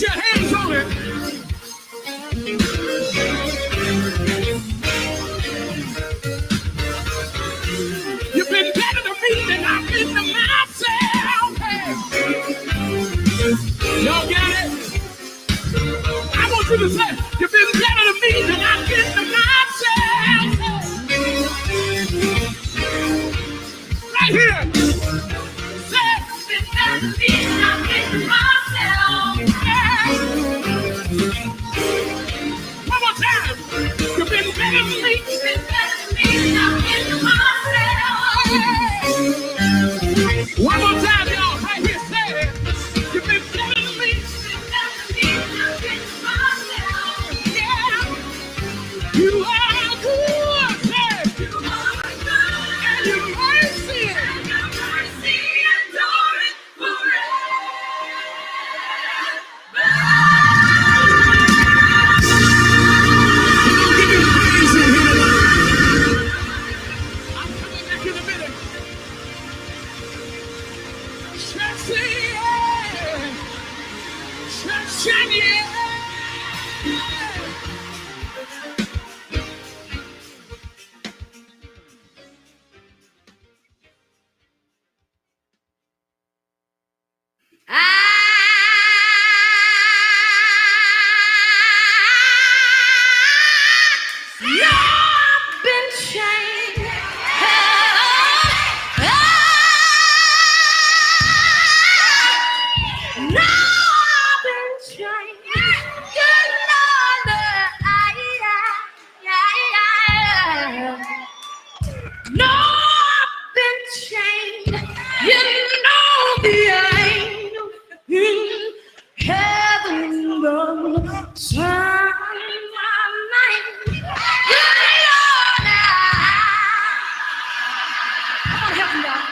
your hands on it. You've been better to me than I've been to myself. Hey. Y'all got it? I want you to say, you've been better to me than I've been to myself. Right here. Say, been better to me than I've been to myself. One more time. You've been better to me. You've been better to me than I've been to myself. One more time, y'all. Right here. Say it. You've been better to me. You've been better to me than I've been to myself. Yeah. You are good. Say it. You are good. And your mercy. And your mercy endureth forever. Give me praise in here tonight. I'm coming back in a minute. Church, yeah. Church, yeah. You've been changed. No, I've been changed. You know that no, I've been changed. You know the angel in heaven gonna turn my mind. You know that. Come on, help me out.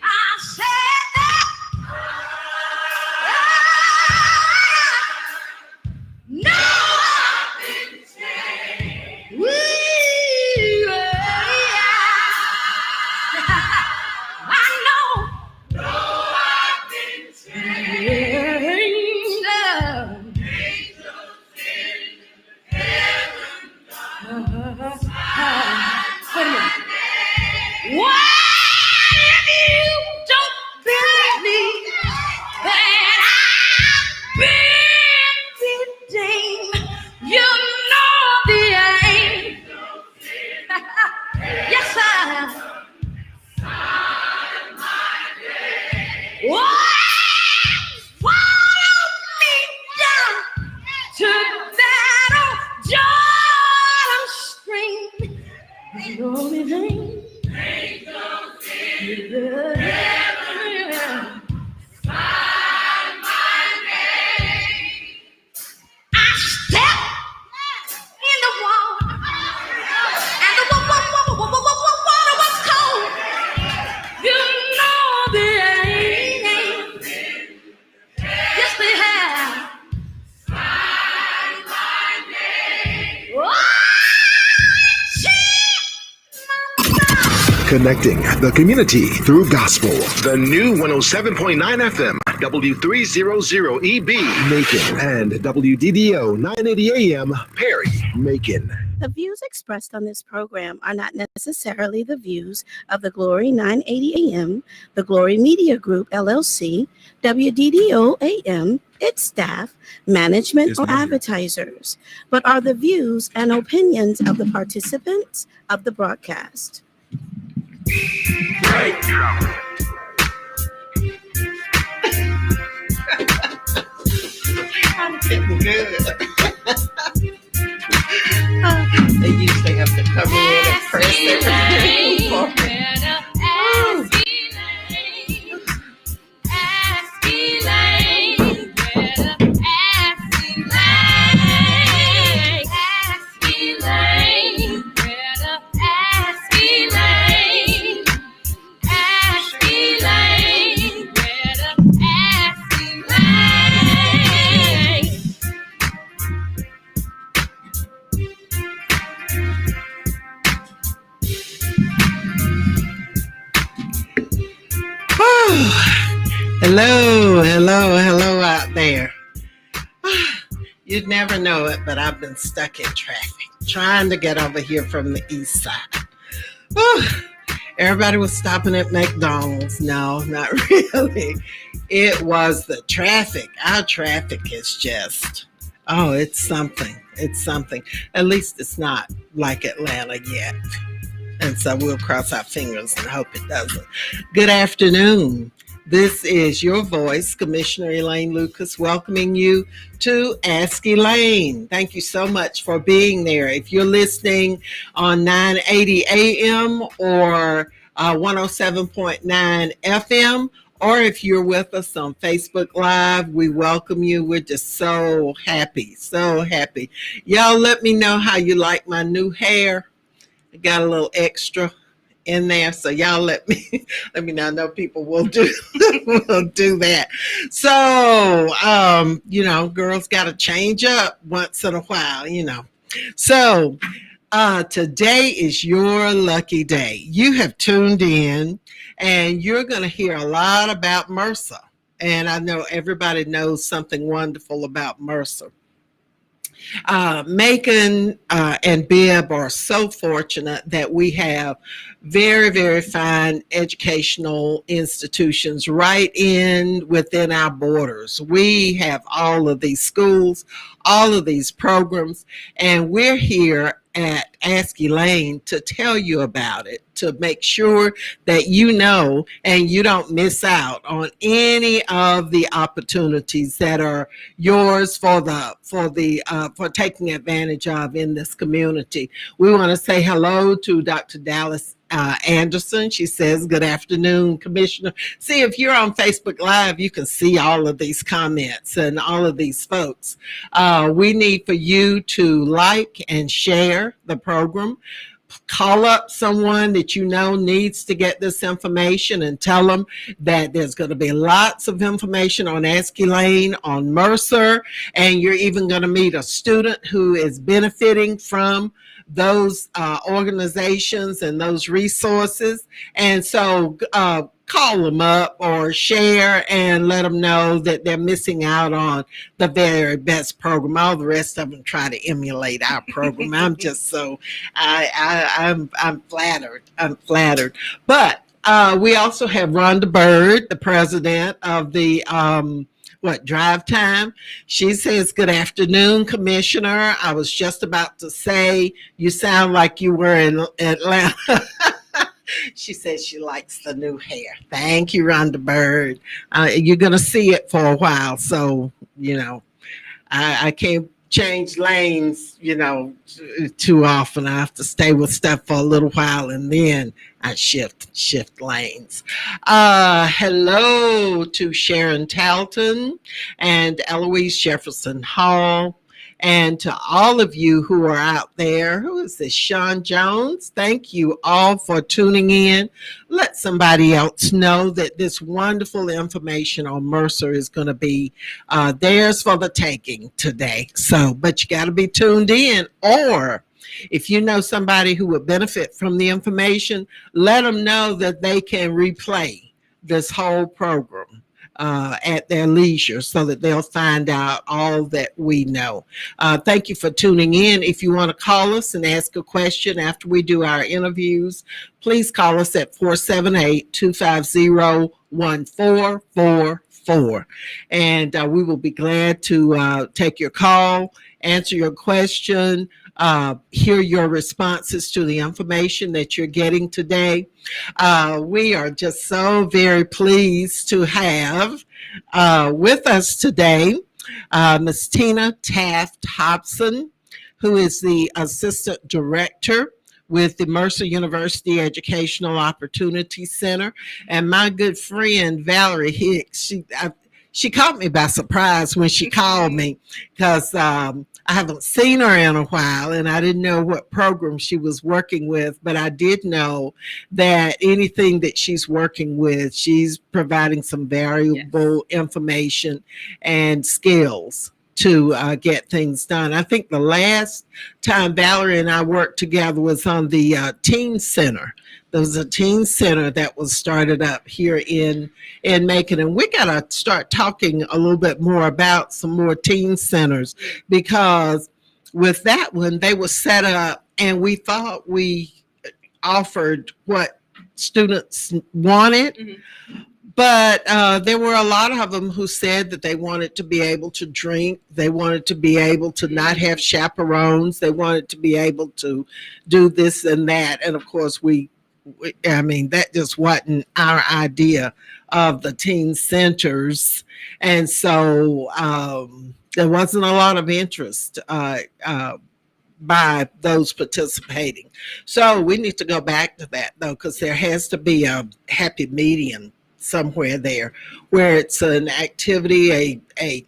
I said that. No, I've been changed. I know. No, I've been changed. Wait a minute. What if you don't believe me that I've been redeemed? You know the angel. Yes, sir. Follow me down to that old Jordan stream. You know the angel. I step in the water, and the water was cold. You know the angels, yes they have. Connecting the community through gospel. The new 107.9 FM, W300EB, Macon, and WDDO 980 AM, Perry, Macon. The views expressed on this program are not necessarily the views of the Glory 980 AM, the Glory Media Group, LLC, WDDO AM, its staff, management, or advertisers, but are the views and opinions of the participants of the broadcast. They usually have to come in and press everything. Ask Elaine. Ask Elaine. Hello, hello, hello out there. You'd never know it, but I've been stuck in traffic trying to get over here from the east side. Whew. Everybody was stopping at McDonald's. No, not really. It was the traffic. Our traffic is just, oh, it's something. It's something. At least it's not like Atlanta yet. And so we'll cross our fingers and hope it doesn't. Good afternoon. This is your voice, Commissioner Elaine Lucas, welcoming you to Ask Elaine. Thank you so much for being there. If you're listening on 980 AM or 107.9 FM, or if you're with us on Facebook Live, we welcome you. We're just so happy, so happy. Y'all let me know how you like my new hair. I got a little extra in there, so y'all let me know. I know people will do will do that. So girls got to change up once in a while, So today is your lucky day. You have tuned in, and you're going to hear a lot about MRSA. And I know everybody knows something wonderful about MRSA. Macon and Bibb are so fortunate that we have very, very fine educational institutions right within our borders. We have all of these schools, all of these programs, and we're here at Ask Elaine to tell you about it, to make sure that you know and you don't miss out on any of the opportunities that are yours for taking advantage of in this community. We want to say hello to Dr. Dallas Anderson. She says, good afternoon, Commissioner. See, if you're on Facebook Live, you can see all of these comments and all of these folks. We need for you to like and share the program. Call up someone that you know needs to get this information and tell them that there's going to be lots of information on Ask Elaine, on MRSA, and you're even going to meet a student who is benefiting from those organizations and those resources. And so call them up or share and let them know that they're missing out on the very best program. All the rest of them try to emulate our program. I'm just so I'm flattered. I'm flattered. But we also have Rhonda Bird, the president of the Drive Time. She says, good afternoon, Commissioner. I was just about to say, you sound like you were in Atlanta. She says she likes the new hair. Thank you, Rhonda Bird. You're going to see it for a while. So, I can't change lanes, too often. I have to stay with stuff for a little while and then I shift lanes. Hello to Sharon Talton and Eloise Jefferson Hall. And to all of you who are out there, who is this? Sean Jones. Thank you all for tuning in. Let somebody else know that this wonderful information on MRSA is going to be theirs for the taking today. But you got to be tuned in, or if you know somebody who would benefit from the information, let them know that they can replay this whole program at their leisure so that they'll find out all that we know. Thank you for tuning in. If you want to call us and ask a question after we do our interviews, please call us at 478-250-1444. And we will be glad to take your call, answer your question, hear your responses to the information that you're getting today. We are just so very pleased to have with us today Ms. Tina Taft Hobson, who is the Assistant Director with the Mercer University Educational Opportunity Center, and my good friend Valerie Hicks. She caught me by surprise when she called me because I haven't seen her in a while and I didn't know what program she was working with, but I did know that anything that she's working with, she's providing some valuable information and skills to get things done. I think the last time Valerie and I worked together was on the teen center. There was a teen center that was started up here in Macon, and we got to start talking a little bit more about some more teen centers, because with that one they were set up and we thought we offered what students wanted. But there were a lot of them who said that they wanted to be able to drink. They wanted to be able to not have chaperones. They wanted to be able to do this and that. And of course, that just wasn't our idea of the teen centers. And so there wasn't a lot of interest by those participating. So we need to go back to that, though, because there has to be a happy medium somewhere there where it's an activity, a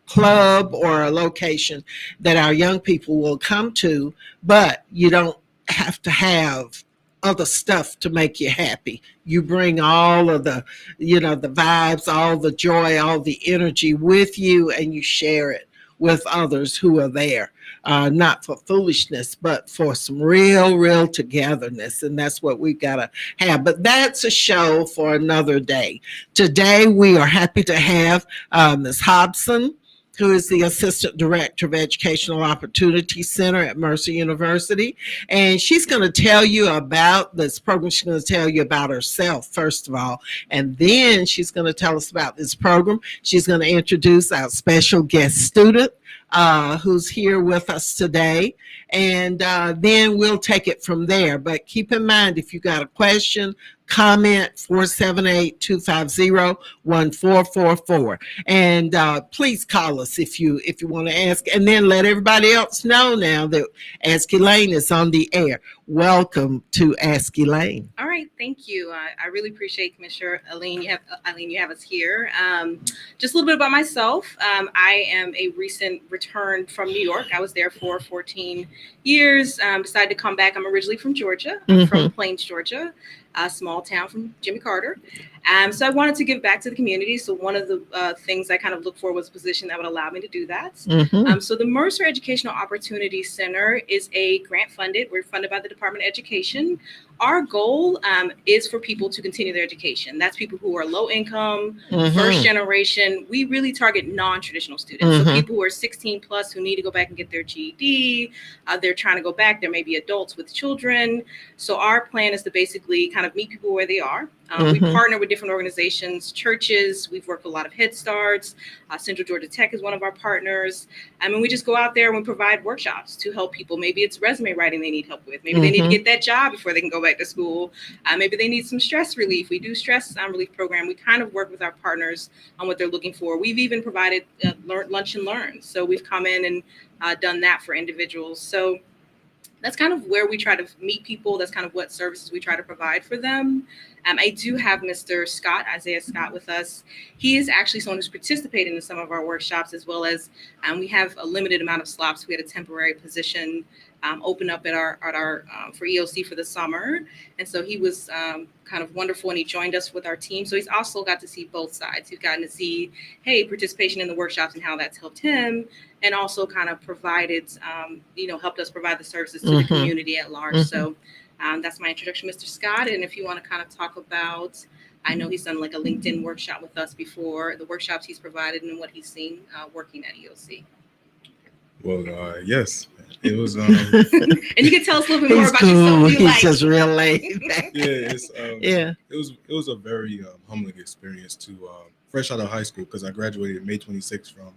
club or a location that our young people will come to, but you don't have to have other stuff to make you happy. You bring all of the, the vibes, all the joy, all the energy with you, and you share it with others who are there. Not for foolishness, but for some real togetherness. And that's what we've got to have. But that's a show for another day. Today, we are happy to have Ms. Hobson, who is the Assistant Director of Educational Opportunity Center at Mercer University. And she's going to tell you about this program. She's going to tell you about herself, first of all. And then she's going to tell us about this program. She's going to introduce our special guest student, who's here with us today. And then we'll take it from there. But keep in mind, if you got a question, comment, 478-250-1444. And please call us if you want to ask. And then let everybody else know now that Ask Elaine is on the air. Welcome to Ask Elaine. All right, thank you. I really appreciate Commissioner Elaine. You have us here. Just a little bit about myself. I am a recent return from New York. I was there for 14 years. Decided to come back. I'm originally from Georgia. I'm from Plains, Georgia, a small town from Jimmy Carter. So I wanted to give back to the community. So one of the things I kind of looked for was a position that would allow me to do that. So the Mercer Educational Opportunity Center is a grant funded. We're funded by the Department of Education. Our goal is for people to continue their education. That's people who are low income, first generation. We really target non-traditional students. So people who are 16 plus who need to go back and get their GED. They're trying to go back. There may be adults with children. So our plan is to basically kind of meet people where they are. We partner with different organizations, churches. We've worked with a lot of Head Starts. Central Georgia Tech is one of our partners. And we just go out there and we provide workshops to help people. Maybe it's resume writing they need help with. Maybe they need to get that job before they can go back to school. Maybe they need some stress relief. We do stress relief program. We kind of work with our partners on what they're looking for. We've even provided lunch and learn. So we've come in and done that for individuals. So that's kind of where we try to meet people. That's kind of what services we try to provide for them. I do have Mr. Scott, Isaiah Scott, with us. He is actually someone who's participated in some of our workshops, as well as we have a limited amount of slots. We had a temporary position open up at our for EOC for the summer. And so he was kind of wonderful, and he joined us with our team. So he's also got to see both sides. He's gotten to see, participation in the workshops and how that's helped him, and also kind of provided, helped us provide the services to the community at large. So that's my introduction, Mr. Scott. And if you want to kind of talk about, I know he's done like a LinkedIn workshop with us before, the workshops he's provided and what he's seen working at EOC. Well, yes, it was. And you can tell us a little bit more about yourself. He's just real laid back. It was a very humbling experience to fresh out of high school, because I graduated May 26th from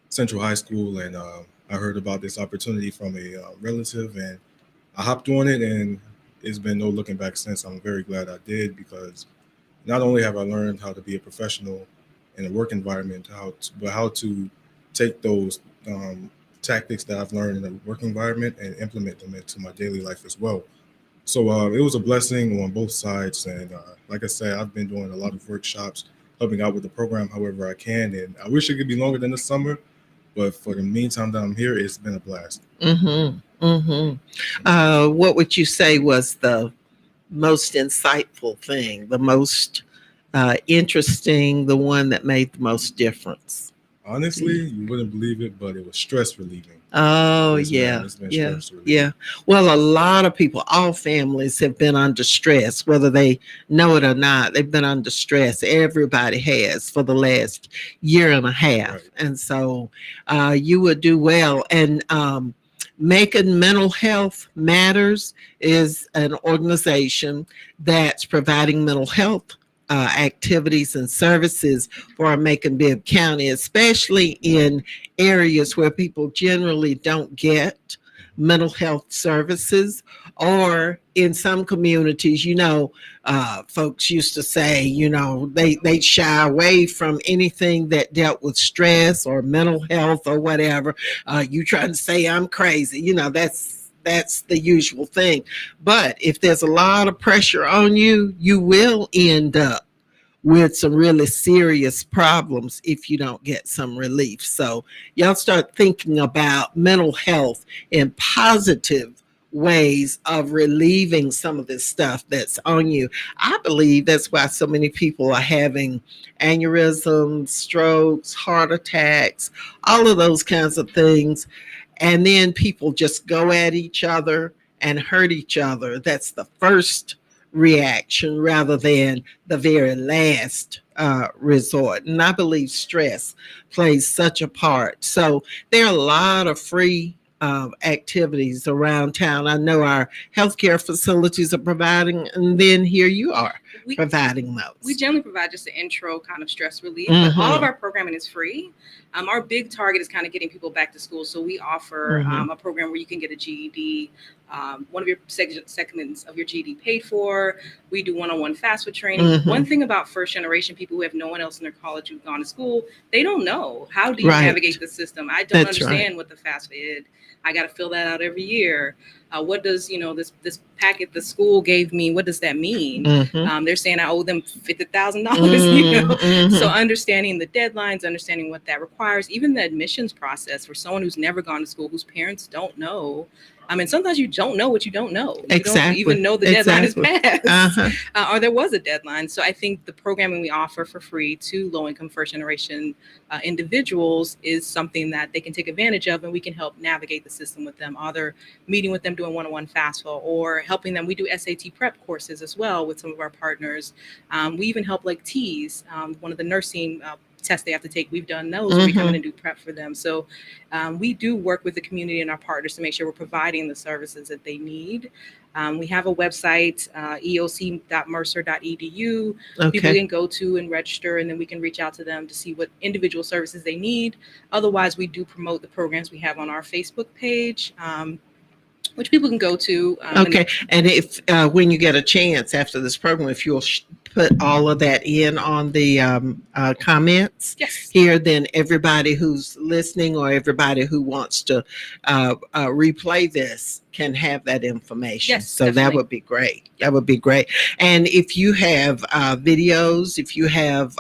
Central High School, and I heard about this opportunity from a relative, and I hopped on it, and it's been no looking back since. I'm very glad I did, because not only have I learned how to be a professional in a work environment, but how to take those tactics that I've learned in the work environment and implement them into my daily life as well. So it was a blessing on both sides. And like I said, I've been doing a lot of workshops, helping out with the program however I can. And I wish it could be longer than the summer, but for the meantime that I'm here, it's been a blast. What would you say was the most insightful thing, the most interesting, the one that made the most difference? Honestly, you wouldn't believe it, but it was stress relieving. Oh, It's yeah. it's been Yeah. stress relieving. Yeah. Well, a lot of people, all families have been under stress, whether they know it or not. They've been under stress. Everybody has for the last year and a half. Right. And so you would do well. And Making Mental Health Matters is an organization that's providing mental health activities and services for Macon Bibb County, especially in areas where people generally don't get mental health services, or in some communities, folks used to say, they shy away from anything that dealt with stress or mental health or whatever. You trying to say I'm crazy, that's the usual thing. But if there's a lot of pressure on you, you will end up with some really serious problems if you don't get some relief. So y'all start thinking about mental health in positive ways of relieving some of this stuff that's on you. I believe that's why so many people are having aneurysms, strokes, heart attacks, all of those kinds of things. And then people just go at each other and hurt each other. That's the first reaction rather than the very last resort. And I believe stress plays such a part. So there are a lot of free activities around town. I know our healthcare facilities are providing, and then here you are providing those. We generally provide just an intro kind of stress relief, but all of our programming is free. Our big target is kind of getting people back to school. So we offer a program where you can get a GED, one of your segments of your GED paid for. We do one-on-one FAFSA training. One thing about first generation people who have no one else in their college who've gone to school, they don't know. How do you navigate the system? I don't understand what the FAFSA is. I got to fill that out every year. What does, this packet the school gave me, what does that mean? They're saying I owe them $50,000, So understanding the deadlines, understanding what that requires, even the admissions process for someone who's never gone to school, whose parents don't know. I mean, sometimes you don't know what you don't know. You don't even know the deadline is passed, or there was a deadline. So I think the programming we offer for free to low-income first-generation individuals is something that they can take advantage of, and we can help navigate the system with them, either meeting with them doing one-on-one FAFSA or helping them. We do SAT prep courses as well with some of our partners. We even help like TEAS, one of the nursing tests they have to take. We've done those. We come in and do prep for them. So we do work with the community and our partners to make sure we're providing the services that they need. We have a website, eoc.mercer.edu. People can go to and register, and then we can reach out to them to see what individual services they need. Otherwise, we do promote the programs we have on our Facebook page, which people can go to. And if when you get a chance after this program, if you'll put all of that in on the comments here, then everybody who's listening or everybody who wants to replay this can have that information. So definitely. That would be great. That would be great. And if you have videos, if you have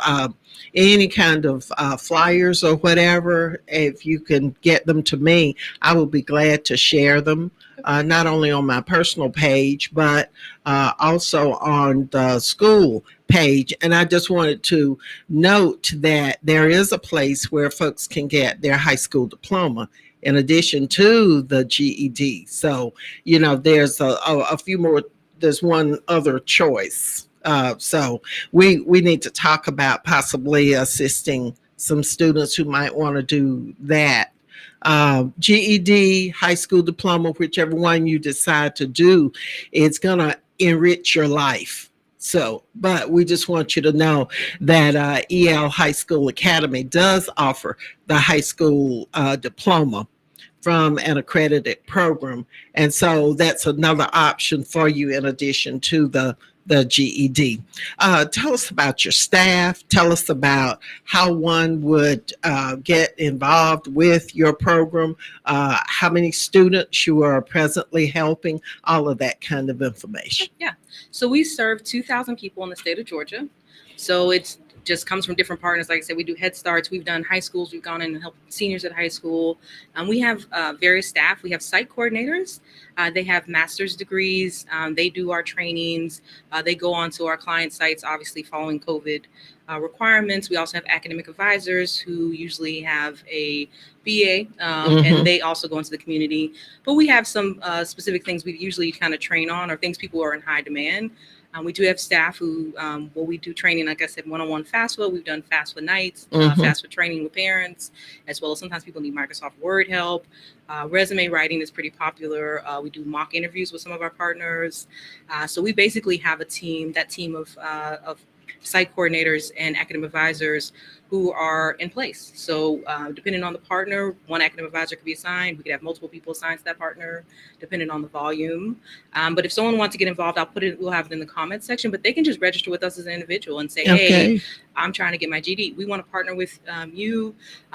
any kind of flyers or whatever, if you can get them to me, I will be glad to share them. Not only on my personal page, but also on the school page. And I just wanted to note that there is a place where folks can get their high school diploma in addition to the GED. So, there's a few more, there's one other choice. So we need to talk about possibly assisting some students who might want to do that. GED, high school diploma, whichever one you decide to do, it's going to enrich your life. So, but we just want you to know that EL High School Academy does offer the high school diploma from an accredited program. And so that's another option for you in addition to the GED. Tell us about your staff. Tell us about how one would get involved with your program, how many students you are presently helping, all of that kind of information. Yeah. So we serve 2,000 people in the state of Georgia. So it's just comes from different partners. Like I said, we do Head Starts. We've done high schools. We've gone in and helped seniors at high school. We have various staff. We have site coordinators. They have master's degrees. They do our trainings. They go on to our client sites, obviously following COVID requirements. We also have academic advisors who usually have a BA, and they also go into the community. But we have some specific things we usually kind of train on, or things people who are in high demand. We do have staff who, we do training, like I said, one-on-one FAFSA. We've done FAFSA nights, FAFSA training with parents, as well as sometimes people need Microsoft Word help. Resume writing is pretty popular. We do mock interviews with some of our partners. So we basically have a team, that team of site coordinators and academic advisors who are in place. So depending on the partner, one academic advisor could be assigned. We could have multiple people assigned to that partner, depending on the volume. But if someone wants to get involved, we'll have it in the comments section, but they can just register with us as an individual and say, hey, I'm trying to get my GD. We want to partner with you.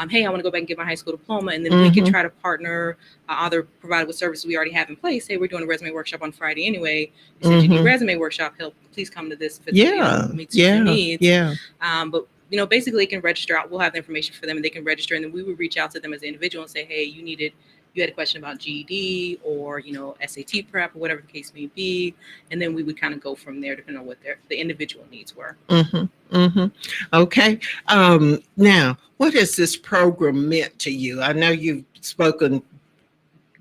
Hey, I want to go back and get my high school diploma. And then we can try to partner, either provide with services we already have in place. Hey, we're doing a resume workshop on Friday anyway. You said you need resume workshop help. Please come to this if it meets your needs. But basically they can register out. We'll have the information for them and they can register. And then we would reach out to them as an individual and say, hey, you had a question about GED or, SAT prep or whatever the case may be. And then we would kind of go from there depending on what the individual needs were. Okay. Now, what has this program meant to you? I know you've spoken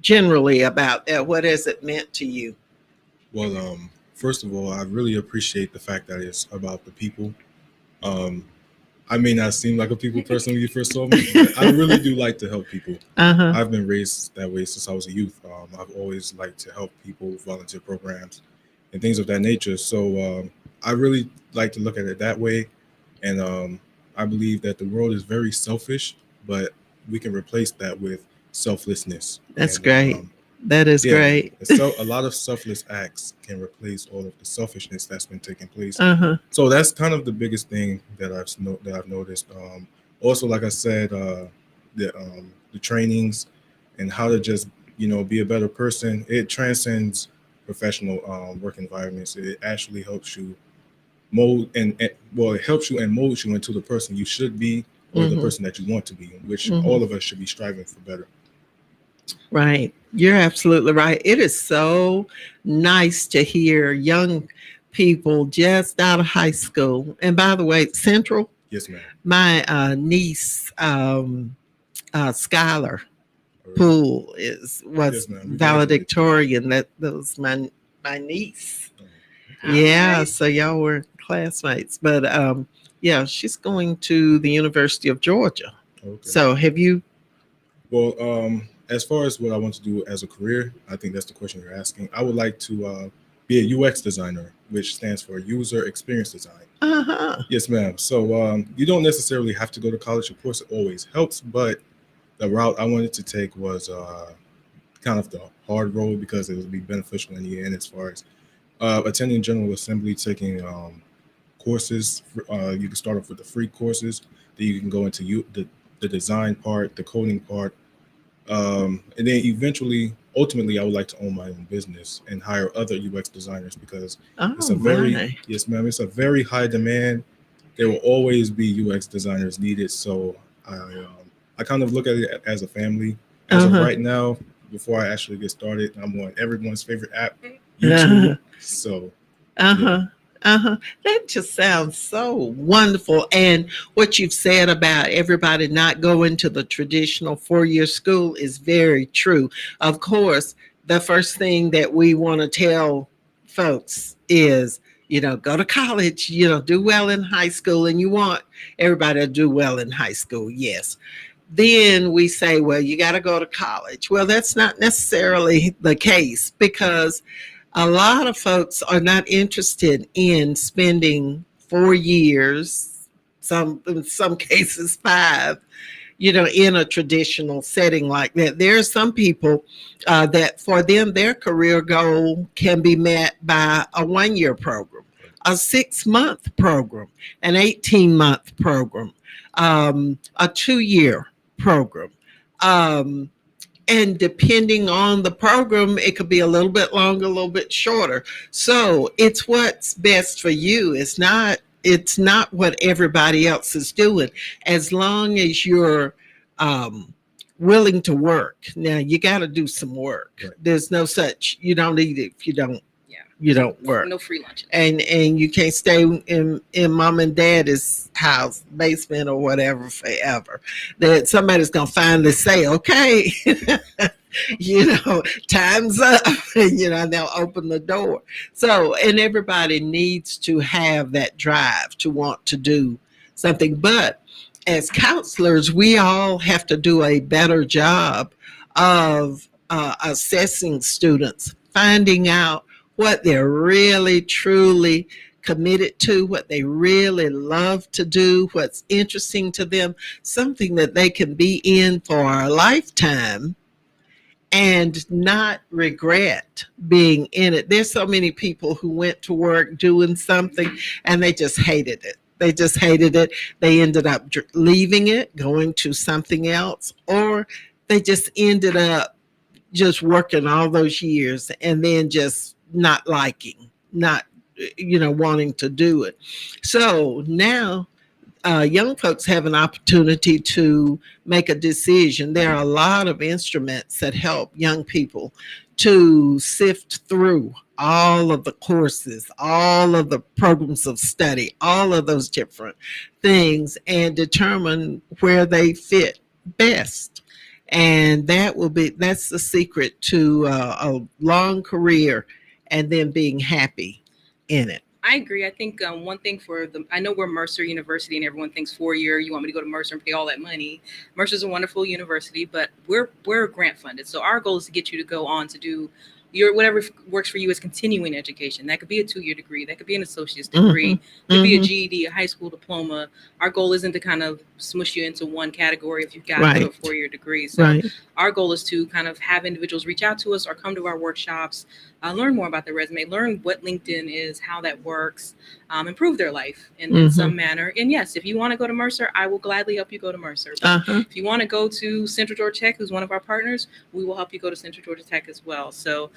generally about that. What has it meant to you? Well, first of all, I really appreciate the fact that it's about the people. I may not seem like a people person when you first saw me, but I really do like to help people. I've been raised that way since I was a youth. I've always liked to help people, volunteer programs, and things of that nature. So I really like to look at it that way. And I believe that the world is very selfish, but we can replace that with selflessness. That's great. That is great. So a lot of selfless acts can replace all of the selfishness that's been taking place. So that's kind of the biggest thing that I've noticed. Also, like I said, the trainings and how to just be a better person. It transcends professional work environments. It actually helps you mold it helps you and molds you into the person you should be or the person that you want to be, which all of us should be striving for better. Right. You're absolutely right. It is so nice to hear young people just out of high school. And by the way, Central. Yes, ma'am. My niece, Skylar Poole was valedictorian. That was my niece. So y'all were classmates. But she's going to the University of Georgia. Okay. So have you? Well, as far as what I want to do as a career, I think that's the question you're asking. I would like to be a UX designer, which stands for User Experience Design. Yes, ma'am. So you don't necessarily have to go to college. Of course, it always helps. But the route I wanted to take was kind of the hard road because it would be beneficial in the end as far as attending General Assembly, taking courses. You can start off with the free courses. Then you can go into the design part, the coding part. And then ultimately, I would like to own my own business and hire other UX designers because it's a very high demand. There will always be UX designers needed. So I kind of look at it as a family. As of right now, before I actually get started, I'm on everyone's favorite app, YouTube. So that just sounds so wonderful. And what you've said about everybody not going to the traditional four-year school is very true. Of course, the first thing that we want to tell folks is, go to college, do well in high school, and you want everybody to do well in high school. Yes. Then we say, well, you got to go to college. Well, that's not necessarily the case because a lot of folks are not interested in spending 4 years, in some cases 5, in a traditional setting like that. There are some people that for them, their career goal can be met by a 1-year program, a 6-month program, an 18-month program, a 2-year program. And depending on the program, it could be a little bit longer, a little bit shorter. So it's what's best for you. It's not it's not what everybody else is doing. As long as you're willing to work. Now you got to do some work. Right. There's no such, you don't eat it if you don't. Yeah. You don't work. No free lunches. And you can't stay in mom and dad's house, basement or whatever forever. That somebody's gonna finally say, okay, time's up, and they'll open the door. So, and everybody needs to have that drive to want to do something. But as counselors, we all have to do a better job of assessing students, finding out what they're really, truly committed to, what they really love to do, what's interesting to them, something that they can be in for a lifetime and not regret being in it. There's so many people who went to work doing something and they just hated it. They just hated it. They ended up leaving it, going to something else, or they just ended up just working all those years and then just not liking, not wanting to do it. So now young folks have an opportunity to make a decision. There are a lot of instruments that help young people to sift through all of the courses, all of the programs of study, all of those different things, and determine where they fit best. And that's the secret to a long career and then being happy in it. I agree. I think one thing I know we're Mercer University and everyone thinks 4-year, you want me to go to Mercer and pay all that money. Mercer's a wonderful university, but we're grant funded. So our goal is to get you to go on to do whatever works for you as continuing education. That could be a 2-year degree. That could be an associate's degree. Mm-hmm. Could be a GED, a high school diploma. Our goal isn't to kind of smush you into one category if you've got a 4-year degree. So our goal is to kind of have individuals reach out to us or come to our workshops, learn more about their resume, learn what LinkedIn is, how that works, improve their life in some manner. And yes, if you want to go to Mercer, I will gladly help you go to Mercer. If you want to go to Central Georgia Tech, who's one of our partners, we will help you go to Central Georgia Tech as well. So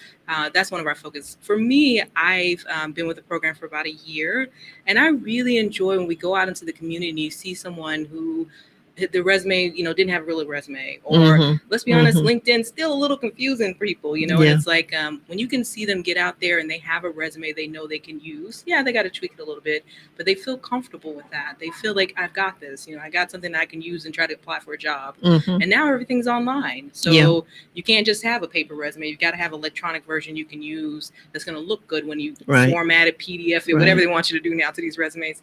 that's one of our focus. For me, I've been with the program for about a year, and I really enjoy when we go out into the community and you see someone who the resume, didn't have a real resume, or let's be honest, LinkedIn's still a little confusing for people, and it's like when you can see them get out there and they have a resume they know they can use. Yeah, they got to tweak it a little bit, but they feel comfortable with that. They feel like I've got this, I got something that I can use and try to apply for a job. And now everything's online. So you can't just have a paper resume. You've got to have an electronic version you can use that's going to look good when you format it, PDF it, whatever they want you to do now to these resumes.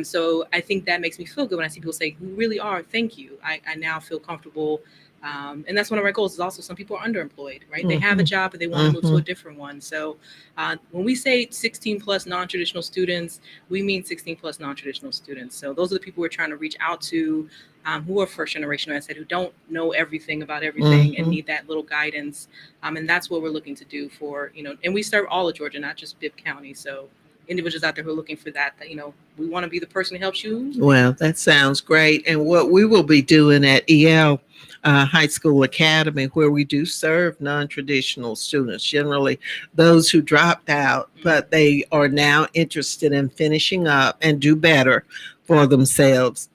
So I think that makes me feel good when I see people say, who really are, thank you. I now feel comfortable. And that's one of our goals is also some people are underemployed, right? They have a job, but they want to move to a different one. So when we say 16 plus non-traditional students, we mean 16 plus non-traditional students. So those are the people we're trying to reach out to who are first generation, as I said, who don't know everything about everything and need that little guidance. And that's what we're looking to do for, and we serve all of Georgia, not just Bibb County. So individuals out there who are looking for that, we want to be the person who helps you. Well, that sounds great. And what we will be doing at EL High School Academy, where we do serve non-traditional students, generally those who dropped out, but they are now interested in finishing up and do better for themselves.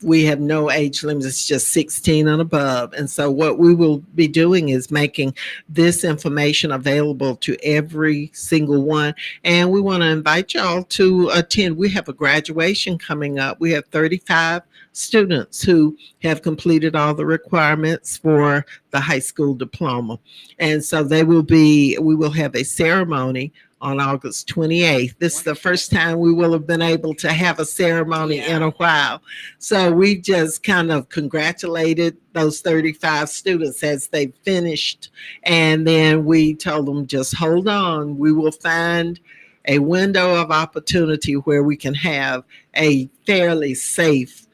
We have no age limits. It's just 16 and above. And so what we will be doing is making this information available to every single one. And we want to invite y'all to attend. We have a graduation coming up. We have 35 students who have completed all the requirements for the high school diploma. And so we will have a ceremony on August 28th. This is the first time we will have been able to have a ceremony in a while. So we just kind of congratulated those 35 students as they finished. And then we told them, just hold on. We will find a window of opportunity where we can have a fairly safe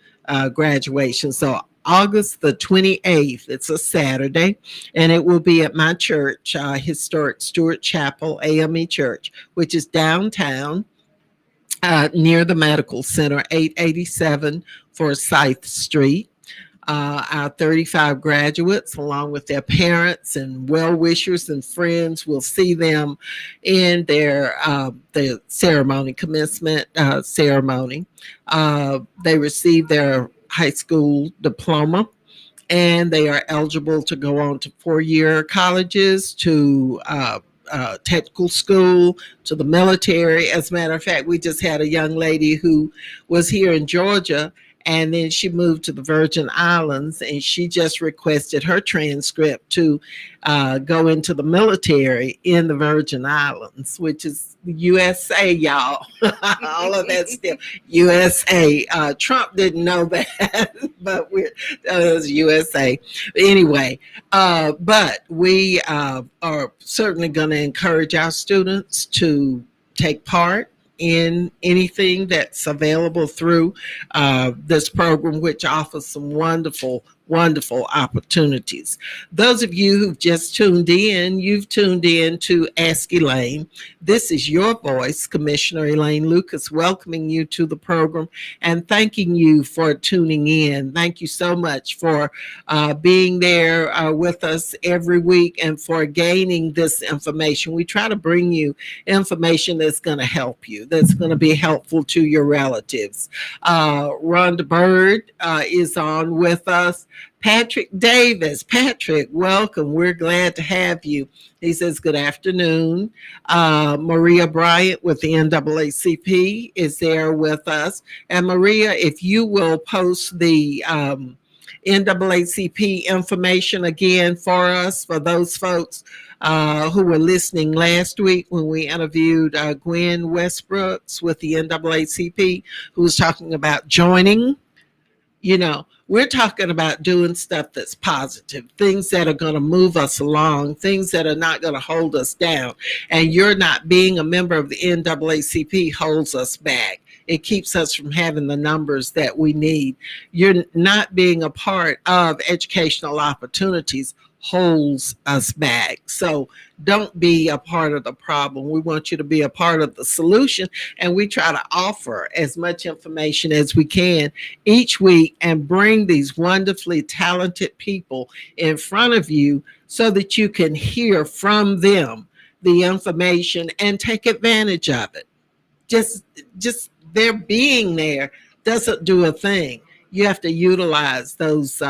graduation. So August the 28th, it's a Saturday, and it will be at my church, Historic Stewart Chapel, AME Church, which is downtown near the Medical Center, 887 Forsyth Street. Our 35 graduates, along with their parents and well-wishers and friends, will see them in the ceremony, commencement ceremony. They receive their high school diploma, and they are eligible to go on to four-year colleges, to technical school, to the military. As a matter of fact, we just had a young lady who was here in Georgia, and then she moved to the Virgin Islands, and she just requested her transcript to go into the military in the Virgin Islands, which is the USA, y'all. All of that stuff, USA. Trump didn't know that, but it was USA. Anyway, but we are certainly going to encourage our students to take part in anything that's available through this program, which offers some wonderful opportunities. Those of you who've just tuned in, you've tuned in to Ask Elaine. This is your voice, Commissioner Elaine Lucas, welcoming you to the program and thanking you for tuning in. Thank you so much for being there with us every week and for gaining this information. We try to bring you information that's going to help you, that's going to be helpful to your relatives. Rhonda Bird is on with us. Patrick Davis. Patrick, welcome. We're glad to have you. He says, good afternoon. Maria Bryant with the NAACP is there with us. And Maria, if you will post the NAACP information again for us, for those folks who were listening last week when we interviewed Gwen Westbrooks with the NAACP, who was talking about joining. You know, we're talking about doing stuff that's positive, things that are going to move us along, things that are not going to hold us down. And you're not being a member of the NAACP holds us back. It keeps us from having the numbers that we need. You're not being a part of educational opportunities holds us back. So don't be a part of the problem. We want you to be a part of the solution, and we try to offer as much information as we can each week and bring these wonderfully talented people in front of you so that you can hear from them the information and take advantage of it. Just their being there doesn't do a thing. You have to utilize those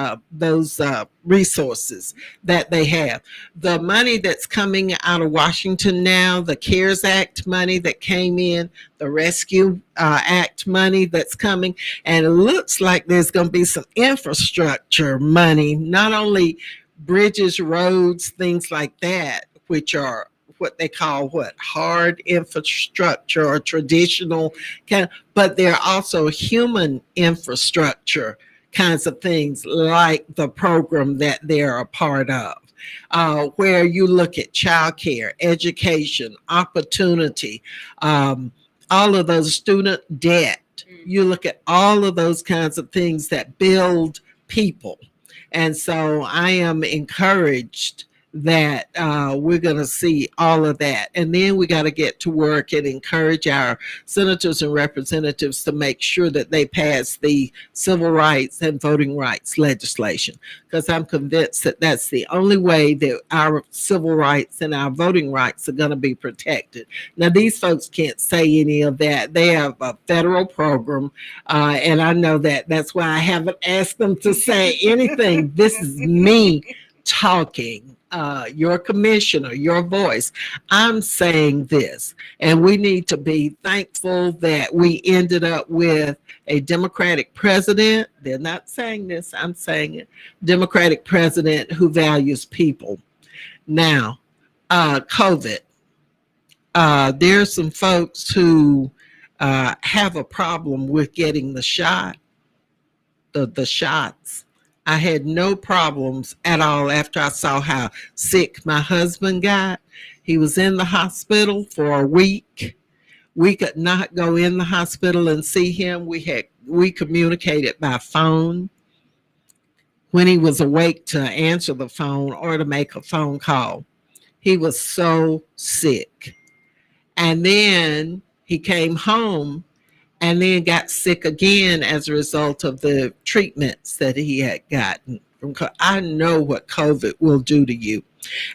resources that they have. The money that's coming out of Washington now, the CARES Act money that came in, the Rescue Act money that's coming, and it looks like there's going to be some infrastructure money, not only bridges, roads, things like that, which are what they call hard infrastructure or traditional kind, but there are also human infrastructure kinds of things like the program that they're a part of, where you look at childcare, education, opportunity, all of those student debt. You look at all of those kinds of things that build people. And so I am encouraged that we're going to see all of that. And then we got to get to work and encourage our senators and representatives to make sure that they pass the civil rights and voting rights legislation, because I'm convinced that that's the only way that our civil rights and our voting rights are going to be protected. Now, these folks can't say any of that. They have a federal program, and I know that. That's why I haven't asked them to say anything. This is me talking. Your commissioner, your voice. I'm saying this, and we need to be thankful that we ended up with a Democratic president. They're not saying this, I'm saying it. Democratic president who values people. Now, COVID. There's some folks who have a problem with getting the shot, the shots. I had no problems at all after I saw how sick my husband got. He was in the hospital for a week. We could not go in the hospital and see him. We communicated by phone when he was awake to answer the phone or to make a phone call. He was so sick. And then he came home and then got sick again as a result of the treatments that he had gotten from I know what COVID will do to you.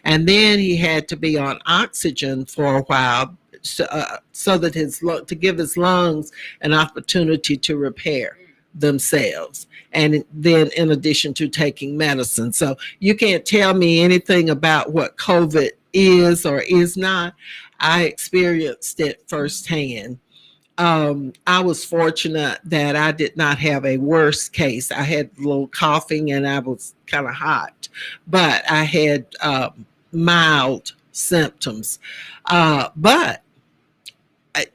And then he had to be on oxygen for a while so that to give his lungs an opportunity to repair themselves. And then in addition to taking medicine. So you can't tell me anything about what COVID is or is not. I experienced it firsthand. I was fortunate that I did not have a worse case. I had a little coughing and I was kind of hot, but I had mild symptoms. But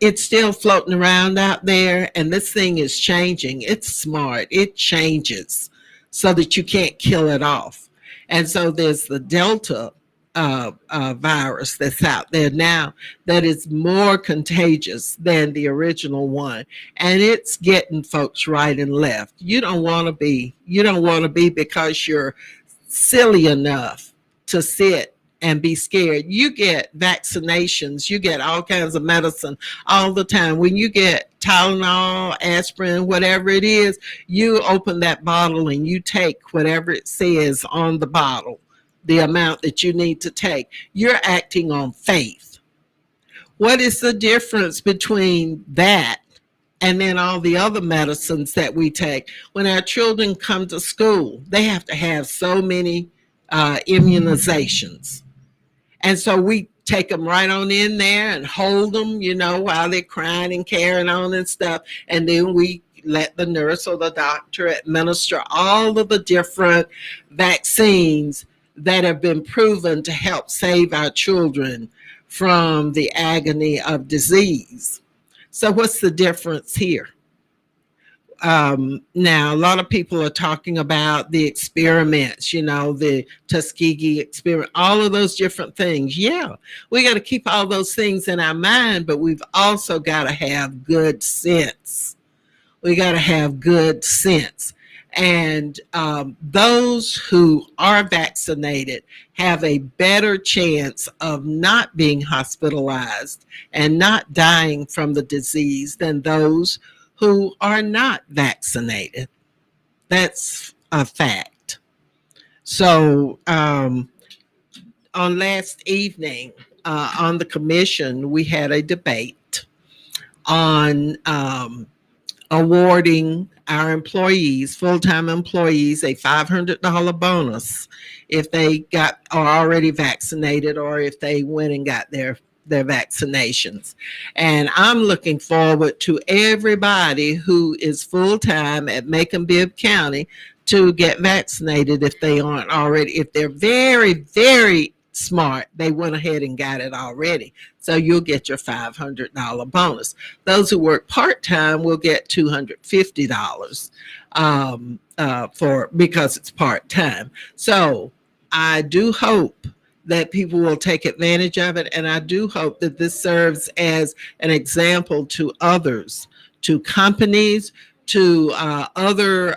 it's still floating around out there, and this thing is changing. It's smart. It changes so that you can't kill it off. And so there's the Delta virus that's out there now that is more contagious than the original one, and it's getting folks right and left. You don't want to be because you're silly enough to sit and be scared. You get vaccinations, you get all kinds of medicine all the time. When you get Tylenol, aspirin, whatever it is, you open that bottle and you take whatever it says on the bottle, the amount that you need to take. You're acting on faith. What is the difference between that and then all the other medicines that we take? When our children come to school, they have to have so many immunizations. And so we take them right on in there and hold them, while they're crying and carrying on and stuff. And then we let the nurse or the doctor administer all of the different vaccines that have been proven to help save our children from the agony of disease. So what's the difference here? Now, a lot of people are talking about the experiments, the Tuskegee experiment, all of those different things. Yeah, we got to keep all those things in our mind, but we've also got to have good sense. We got to have good sense. And those who are vaccinated have a better chance of not being hospitalized and not dying from the disease than those who are not vaccinated. That's a fact. So on last evening on the commission, we had a debate on awarding our employees, full-time employees, a $500 bonus if they are already vaccinated or if they went and got their vaccinations. And I'm looking forward to everybody who is full-time at Macon-Bibb County to get vaccinated if they aren't already. If they're very, very smart, they went ahead and got it already. So you'll get your $500 bonus. Those who work part-time will get $250 because it's part-time. So I do hope that people will take advantage of it. And I do hope that this serves as an example to others, to companies, to other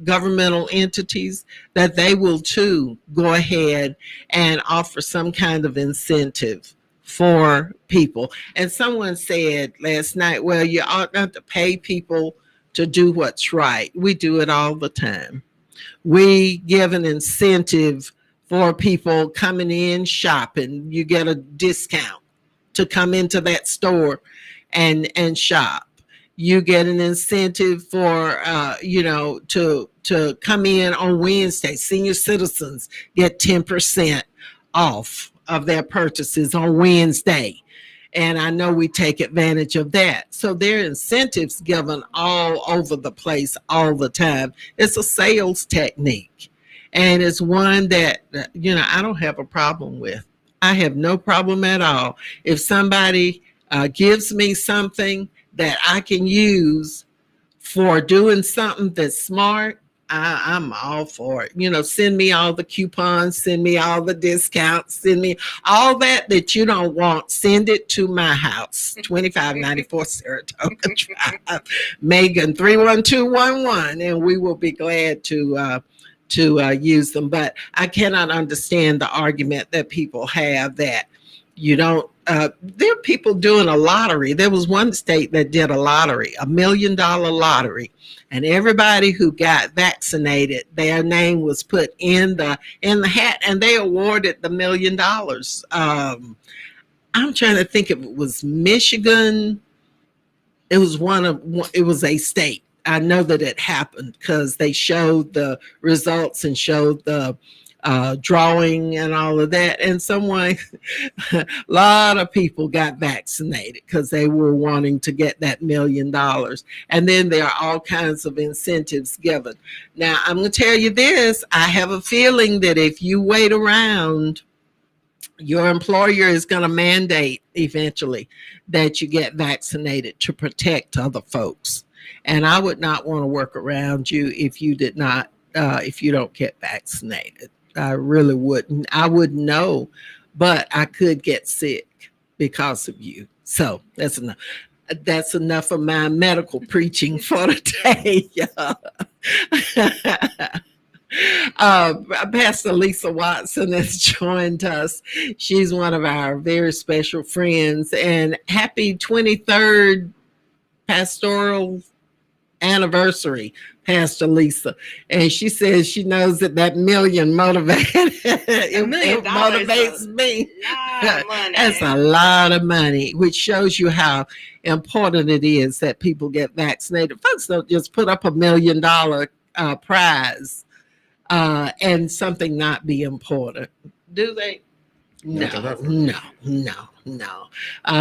governmental entities, that they will too go ahead and offer some kind of incentive for people. And someone said last night, well, you ought not to pay people to do what's right. We do it all the time. We give an incentive for people coming in shopping. You get a discount to come into that store and shop. You get an incentive for, to come in on Wednesday. Senior citizens get 10% off of their purchases on Wednesday. And I know we take advantage of that. So there are incentives given all over the place all the time. It's a sales technique. And it's one that, I don't have a problem with. I have no problem at all. If somebody gives me something that I can use for doing something that's smart, I'm all for it. Send me all the coupons, send me all the discounts, send me all that you don't want. Send it to my house, 2594 Saratoga Drive, Megan 31211, and we will be glad to use them. But I cannot understand the argument that people have that you don't there are people doing a lottery. There was one state that did a lottery, $1 million lottery, and everybody who got vaccinated, their name was put in the hat, and they awarded the $1 million. I'm trying to think if it was Michigan. It was a state. I know that it happened because they showed the results and showed the drawing and all of that. And a lot of people got vaccinated because they were wanting to get that $1 million. And then there are all kinds of incentives given. Now, I'm going to tell you this. I have a feeling that if you wait around, your employer is going to mandate eventually that you get vaccinated to protect other folks. And I would not want to work around you if you did not, if you don't get vaccinated. I really wouldn't. I wouldn't know, but I could get sick because of you. So that's enough. That's enough of my medical preaching for today. Pastor Lisa Watson has joined us. She's one of our very special friends, and happy 23rd pastoral anniversary, Pastor Lisa. And she says she knows that million motivates me. That's a lot of money, which shows you how important it is that people get vaccinated. Folks don't just put up $1 million prize and something not be important, do they? No.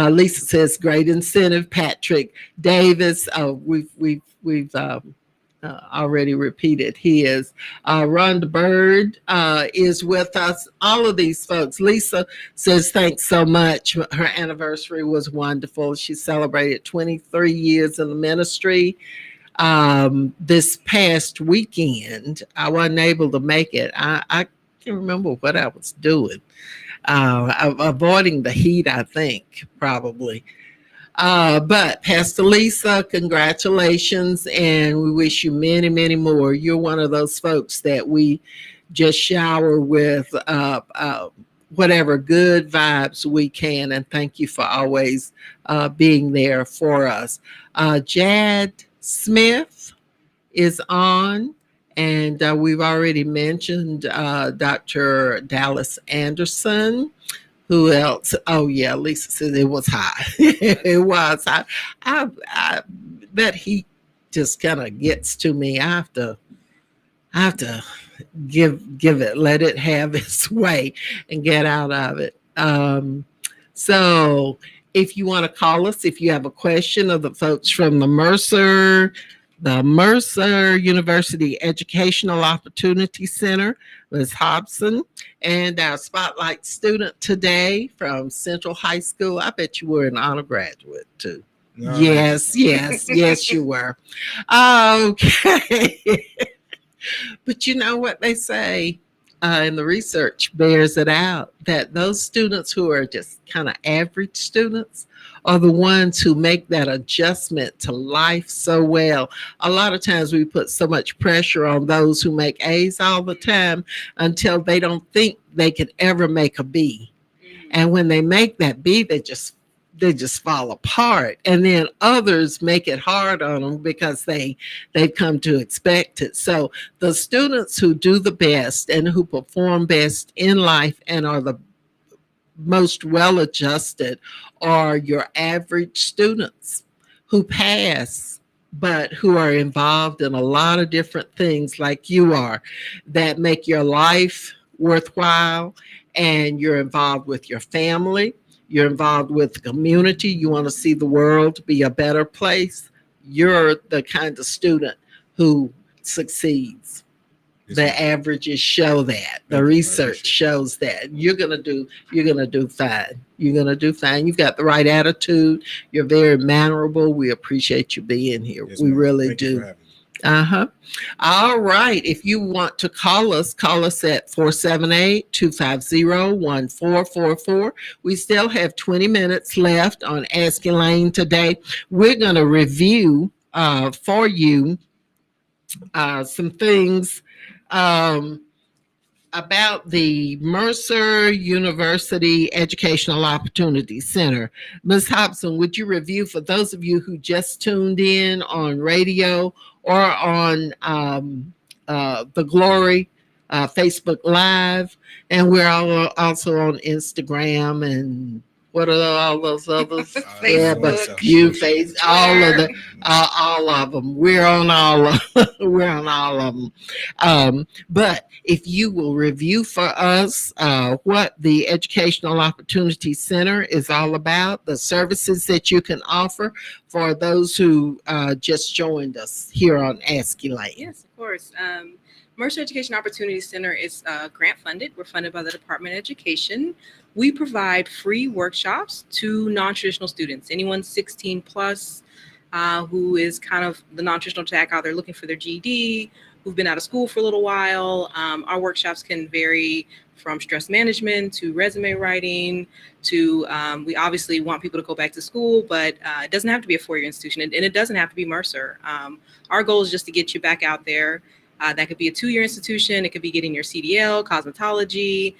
Lisa says great incentive. Patrick Davis, we've already repeated his. Rhonda Bird is with us. All of these folks. Lisa says thanks so much. Her anniversary was wonderful. She celebrated 23 years in the ministry. This past weekend, I wasn't able to make it. I can't remember what I was doing. Avoiding the heat, I think, probably. But Pastor Lisa, congratulations, and we wish you many, many more. You're one of those folks that we just shower with whatever good vibes we can, and thank you for always being there for us. Jad Smith is on, and we've already mentioned Dr. Dallas Anderson. Who else? Oh, yeah, Lisa said it was hot. It was hot. I bet he just kind of gets to me. I have to give it, let it have its way and get out of it. So if you want to call us, if you have a question of the folks from the Mercer University Educational Opportunity Center, Ms. Hobson, and our spotlight student today from Central High School. I bet you were an honor graduate too. No. Yes, you were. Okay. But you know what they say, and the research bears it out, that those students who are just kind of average students are the ones who make that adjustment to life so well. A lot of times we put so much pressure on those who make A's all the time until they don't think they could ever make a B. And when they make that B, they just fall apart. And then others make it hard on them because they've come to expect it. So the students who do the best and who perform best in life and are the most well-adjusted are your average students who pass, but who are involved in a lot of different things like you are that make your life worthwhile, and you're involved with your family, you're involved with the community, you want to see the world be a better place. You're the kind of student who succeeds. The averages show that. The research shows that. You're gonna do fine. You're gonna do fine. You've got the right attitude. You're very mannerable. We appreciate you being here. Yes, we really do. All right. If you want to call us at 478-250-1444. We still have 20 minutes left on Ask Elaine today. We're gonna review for you some things about the Mercer University Educational Opportunity Center. Ms. Hobson, would you review for those of you who just tuned in on radio or on the Glory Facebook Live? And we're also on Instagram and what are all those others? Yeah, but Facebook, you face Twitter. all of them. We're on all of we're on all of them. But if you will review for us what the Educational Opportunity Center is all about, the services that you can offer for those who just joined us here on Ask Elaine. Yes, of course. Mercer Education Opportunity Center is grant funded. We're funded by the Department of Education. We provide free workshops to non-traditional students, anyone 16 plus who is kind of the non-traditional track out there looking for their GED, who've been out of school for a little while. Our workshops can vary from stress management to resume writing to we obviously want people to go back to school, but it doesn't have to be a four-year institution, and it doesn't have to be Mercer. Our goal is just to get you back out there. That could be a two-year institution. It could be getting your CDL, cosmetology.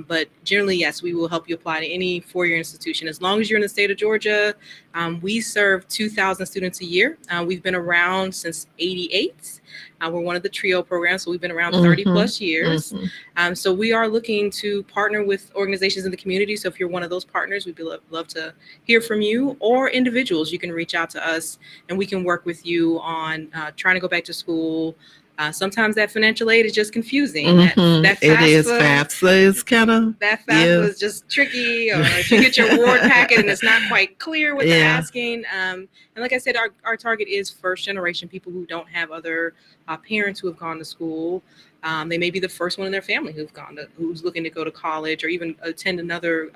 But generally, yes, we will help you apply to any four-year institution. As long as you're in the state of Georgia, we serve 2,000 students a year. We've been around since '88. We're one of the TRIO programs, so we've been around 30 plus years. So we are looking to partner with organizations in the community. So if you're one of those partners, we'd love to hear from you, or individuals. You can reach out to us and we can work with you on trying to go back to school. Sometimes that financial aid is just confusing. That it is FAFSA is kind of that FAFSA is just tricky, or if you get your award packet and it's not quite clear what they're asking. And like I said, our target is first generation people who don't have other parents who have gone to school. They may be the first one in their family who's looking to go to college or even attend another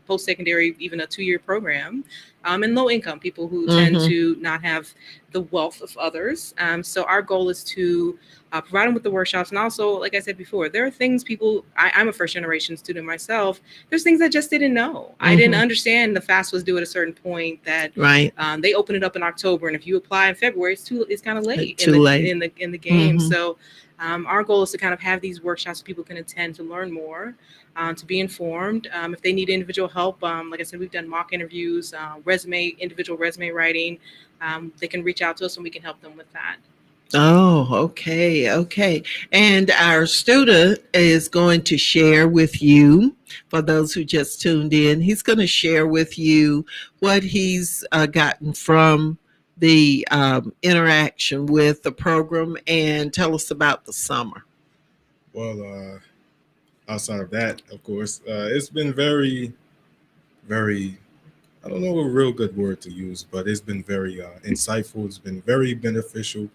post-secondary, even a two-year program, and low income people who tend to not have the wealth of others. So our goal is to provide them with the workshops. And also, like I said before, there are things I'm a first generation student myself. There's things I just didn't know. I didn't understand the FAFSA was due at a certain point that they open it up in October. And if you apply in February, it's kind of late in the game. So our goal is to kind of have these workshops people can attend to learn more, to be informed. If they need individual help, like I said, we've done mock interviews, individual resume writing. They can reach out to us and we can help them with that. Oh, okay. And our student is going to share with you, for those who just tuned in, he's going to share with you what he's gotten from the interaction with the program, and tell us about the summer. Well, outside of that, of course, it's been very, very, I don't know a real good word to use, but it's been very insightful. It's been very beneficial.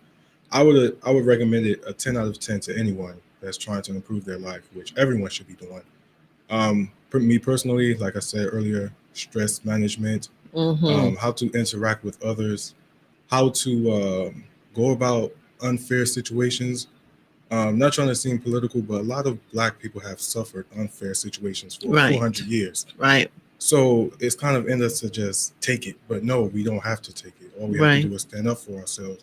I would recommend it a 10 out of 10 to anyone that's trying to improve their life, which everyone should be doing. For me personally, like I said earlier, stress management, how to interact with others, how to go about unfair situations. Not trying to seem political, but a lot of Black people have suffered unfair situations for 400 years. Right. So it's kind of in us to just take it, but no, we don't have to take it. All we have to do is stand up for ourselves,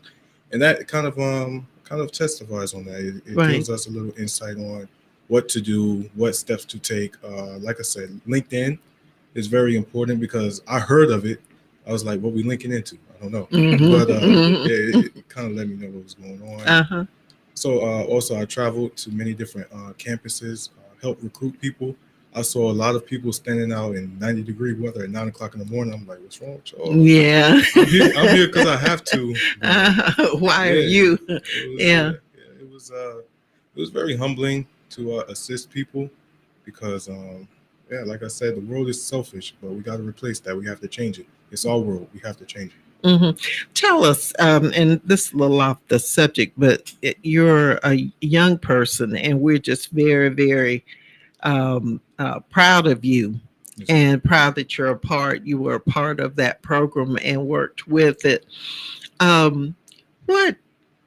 and that kind of testifies on that. It gives us a little insight on what to do, what steps to take. Like I said, LinkedIn is very important because I heard of it. I was like, what we linking into? I don't know. But it kind of let me know what was going on. So also I traveled to many different campuses, helped recruit people. I saw a lot of people standing out in 90-degree weather at 9 o'clock in the morning. I'm like, what's wrong with y'all? Yeah. I'm here because I have to. Why are you? It was very humbling to assist people because, like I said, the world is selfish, but we got to replace that. We have to change it. It's our world. We have to change it. Tell us, and this is a little off the subject, but you're a young person, and we're just very, very proud of you, and proud that you were a part of that program and worked with it.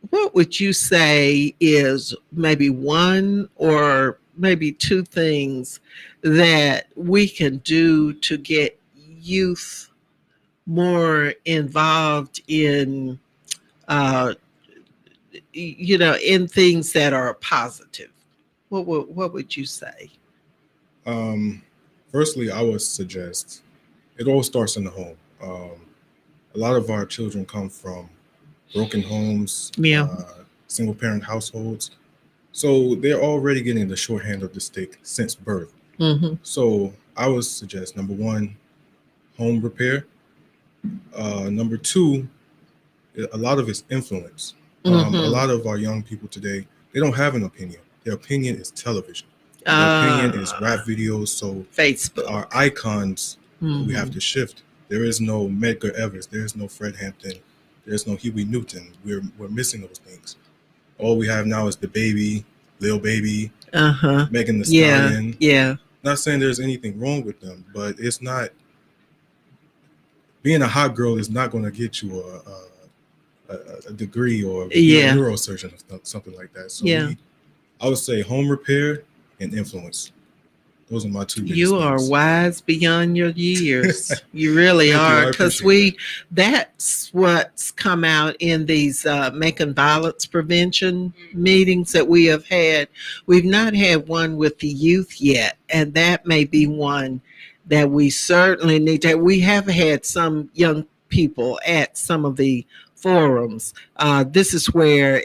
What would you say is maybe one or maybe two things that we can do to get youth more involved in, in things that are positive? What would you say? Firstly, I would suggest it all starts in the home. A lot of our children come from broken homes, Yeah. single parent households. So they're already getting the shorthand of the stick since birth. Mm-hmm. So I would suggest number one, home repair. Number two, a lot of it's influence. Mm-hmm. A lot of our young people today, they don't have an opinion. Their opinion is television. Their opinion is rap videos. So Facebook. our icons, Mm-hmm. we have to shift. There is no Medgar Evers. There is no Fred Hampton. There's no Huey Newton. We're missing those things. All we have now is the baby, Lil Baby, Megan Thee Stallion. Yeah. Not saying there's anything wrong with them, but it's not. Being a hot girl is not going to get you a degree or be a neurosurgeon or something like that. So I would say home repair and influence. Those are my two biggest You are things. wise beyond your years. You really are, because that's what's come out in these making violence prevention meetings that we have had. We've not had one with the youth yet, and that may be one that we certainly need to. We have had some young people at some of the forums. This is where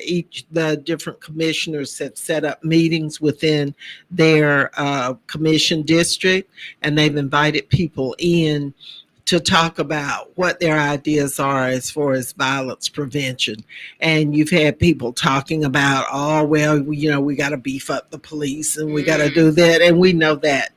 the different commissioners have set up meetings within their commission district, and they've invited people in to talk about what their ideas are as far as violence prevention. And you've had people talking about, we got to beef up the police and we got to do that. And we know that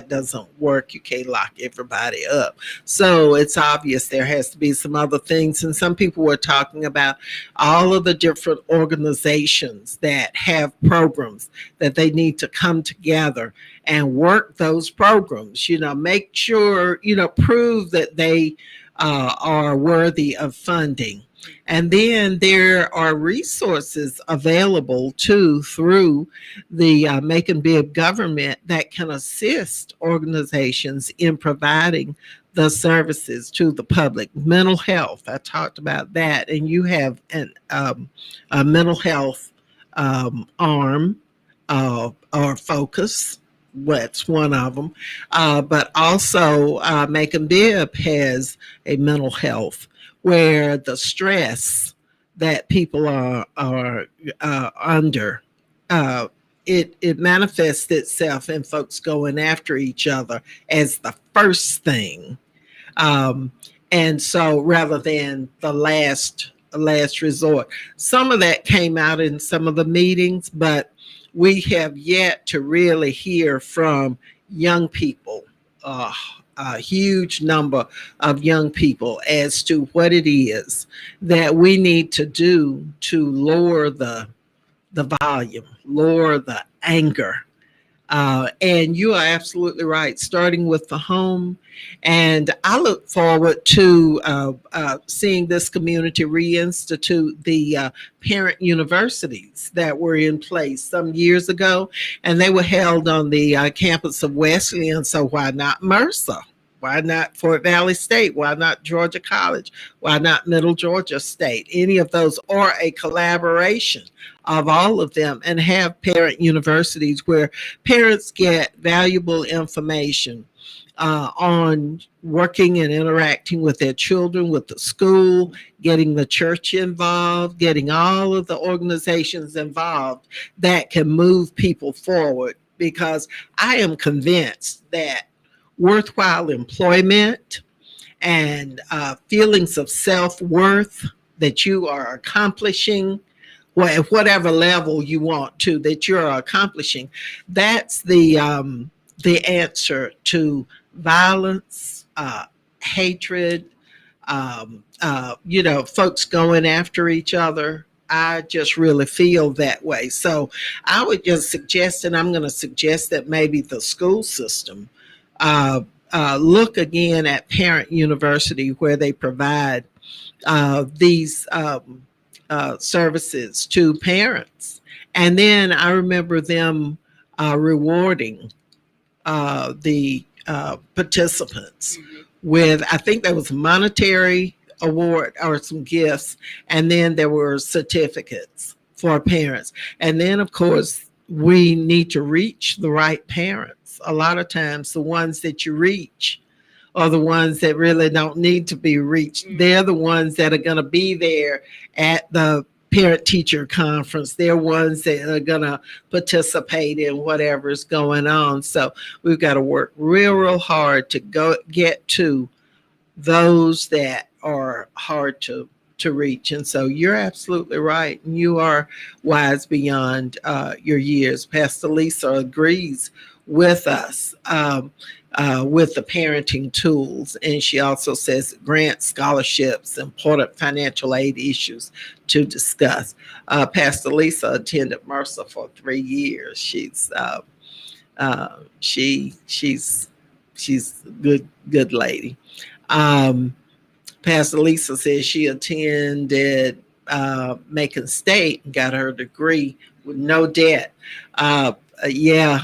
doesn't work. You can't lock everybody up. So it's obvious there has to be some other things. And some people were talking about all of the different organizations that have programs that they need to come together and work those programs, make sure, prove that they are worthy of funding. And then there are resources available too through the Making Big government that can assist organizations in providing the services to the public. Mental health, I talked about that, and you have a mental health arm or focus. That's one of them. But also Making Bib has a mental health, where the stress that people are under, it manifests itself in folks going after each other as the first thing. And so rather than the last resort. Some of that came out in some of the meetings, but we have yet to really hear from young people, a huge number of young people, as to what it is that we need to do to lower the volume, lower the anger. And you are absolutely right, starting with the home. And I look forward to seeing this community reinstitute the parent universities that were in place some years ago. And they were held on the campus of Wesleyan. So why not Mercer? Why not Fort Valley State? Why not Georgia College? Why not Middle Georgia State? Any of those, or a collaboration of all of them, and have parent universities where parents get valuable information on working and interacting with their children, with the school, getting the church involved, getting all of the organizations involved that can move people forward. Because I am convinced that worthwhile employment and feelings of self-worth that you are accomplishing, at whatever level you want to, that you're accomplishing, that's the answer to violence, hatred, folks going after each other. I just really feel that way. So I would just suggest, and I'm going to suggest that maybe the school system look again at parent university, where they provide these services to parents. And then I remember them rewarding the participants with, I think there was a monetary award or some gifts, and then there were certificates for parents. And then, of course, we need to reach the right parents. A lot of times, the ones that you reach are the ones that really don't need to be reached. They're the ones that are going to be there at the parent teacher conference. They're ones that are going to participate in whatever's going on. So we've got to work real hard to go get to those that are hard to reach. And so you're absolutely right. And you are wise beyond your years. Pastor Lisa agrees with us with the parenting tools. And she also says grant scholarships, important financial aid issues to discuss. Pastor Lisa attended Mercer for 3 years. She's a good lady. Pastor Lisa says she attended Macon State and got her degree with no debt. Yeah,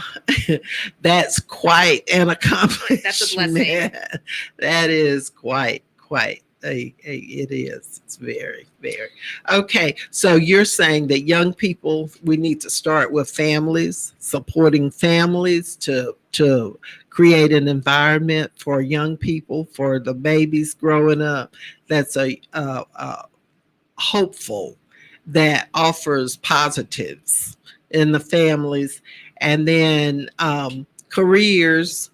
that's quite an accomplishment. That's a blessing. That is quite it is. It's very. Okay, so you're saying that young people, we need to start with families, supporting families to create an environment for young people, for the babies growing up that's a hopeful, that offers positives in the families. And then careers,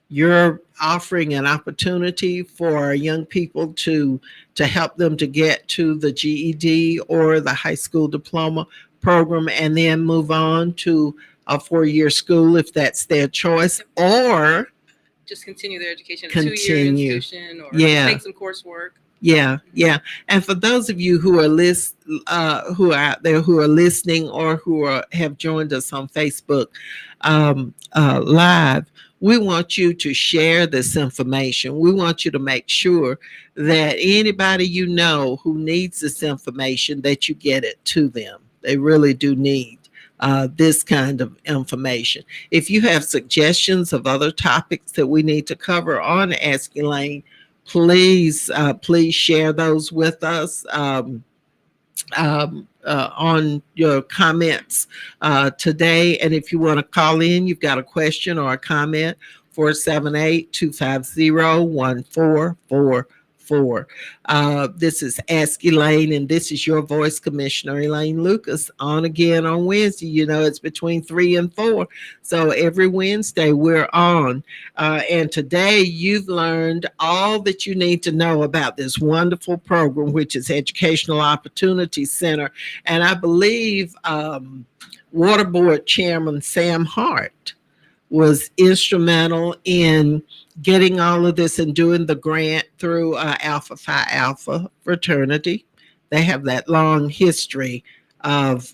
you're offering an opportunity for young people to help them to get to the GED or the high school diploma program and then move on to a 4-year school if that's their choice, or just continue their education at a 2-year institution, or take some coursework. Yeah. And for those of you who are who are out there who are listening or who have joined us on Facebook Live, we want you to share this information. We want you to make sure that anybody you know who needs this information, that you get it to them. They really do need this kind of information. If you have suggestions of other topics that we need to cover on Ask Elaine, please share those with us on your comments today. And if you want to call in, you've got a question or a comment, 478-250-1444. This is Ask Elaine, and this is your voice commissioner, Elaine Lucas, on again on Wednesday. You know, it's between 3 and 4. So every Wednesday we're on. And today you've learned all that you need to know about this wonderful program, which is Educational Opportunity Center. And I believe Water Board Chairman Sam Hart was instrumental in getting all of this and doing the grant through Alpha Phi Alpha fraternity. They have that long history of